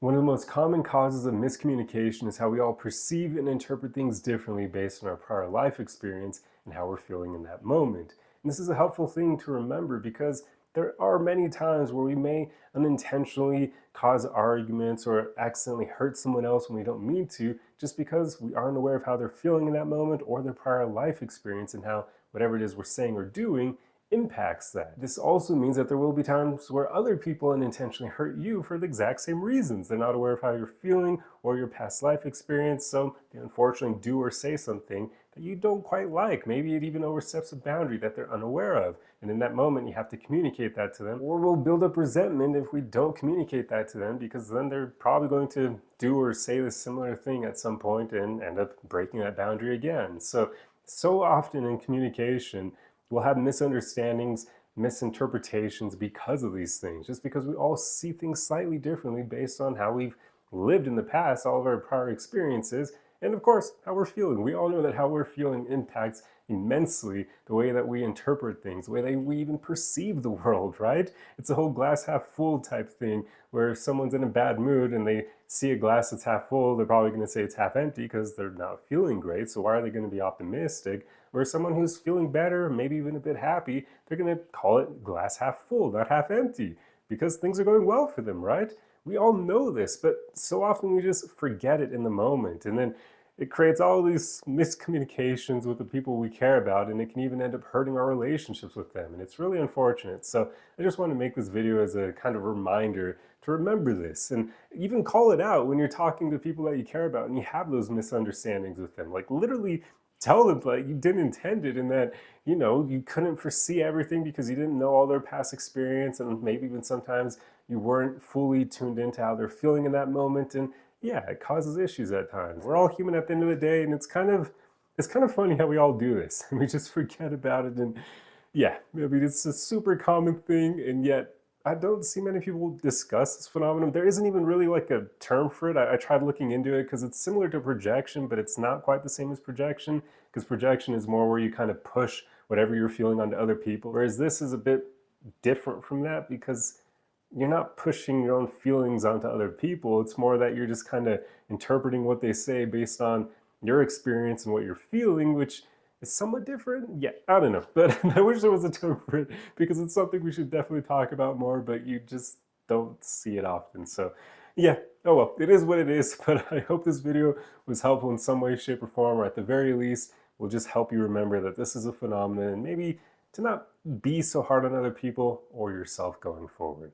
One of the most common causes of miscommunication is how we all perceive and interpret things differently based on our prior life experience and how we're feeling in that moment. And this is a helpful thing to remember because there are many times where we may unintentionally cause arguments or accidentally hurt someone else when we don't mean to, just because we aren't aware of how they're feeling in that moment or their prior life experience and how whatever it is we're saying or doing impacts that. This also means that there will be times where other people unintentionally hurt you for the exact same reasons. They're not aware of how you're feeling or your past life experience, so they unfortunately do or say something that you don't quite like. Maybe it even oversteps a boundary that they're unaware of. And in that moment, you have to communicate that to them, or we'll build up resentment if we don't communicate that to them, because then they're probably going to do or say the similar thing at some point and end up breaking that boundary again. So often in communication, we'll have misunderstandings, misinterpretations because of these things, just because we all see things slightly differently based on how we've lived in the past, all of our prior experiences, and of course, how we're feeling. We all know that how we're feeling impacts immensely the way that we interpret things, the way that we even perceive the world, right? It's a whole glass half full type thing where if someone's in a bad mood and they see a glass that's half full, they're probably going to say it's half empty because they're not feeling great. So why are they going to be optimistic? Or someone who's feeling better, maybe even a bit happy, they're going to call it glass half full, not half empty, because things are going well for them, right? We all know this, but so often we just forget it in the moment. And then it creates all these miscommunications with the people we care about, and it can even end up hurting our relationships with them. And it's really unfortunate. So I just want to make this video as a kind of reminder to remember this and even call it out when you're talking to people that you care about and you have those misunderstandings with them. Like literally tell them like you didn't intend it and that, you couldn't foresee everything because you didn't know all their past experience, and maybe even sometimes you weren't fully tuned into how they're feeling in that moment. And yeah, it causes issues at times. We're all human at the end of the day, and it's kind of funny how we all do this and we just forget about it. And yeah, I mean, it's a super common thing, and yet I don't see many people discuss this phenomenon. There isn't even really like a term for it. I tried looking into it because it's similar to projection, but it's not quite the same as projection, because projection is more where you kind of push whatever you're feeling onto other people, whereas this is a bit different from that because you're not pushing your own feelings onto other people. It's more that you're just kind of interpreting what they say based on your experience and what you're feeling, which is somewhat different. Yeah, I don't know. But I wish there was a term for it because it's something we should definitely talk about more, but you just don't see it often. So yeah, oh well, it is what it is. But I hope this video was helpful in some way, shape, or form, or at the very least, will just help you remember that this is a phenomenon and maybe to not be so hard on other people or yourself going forward.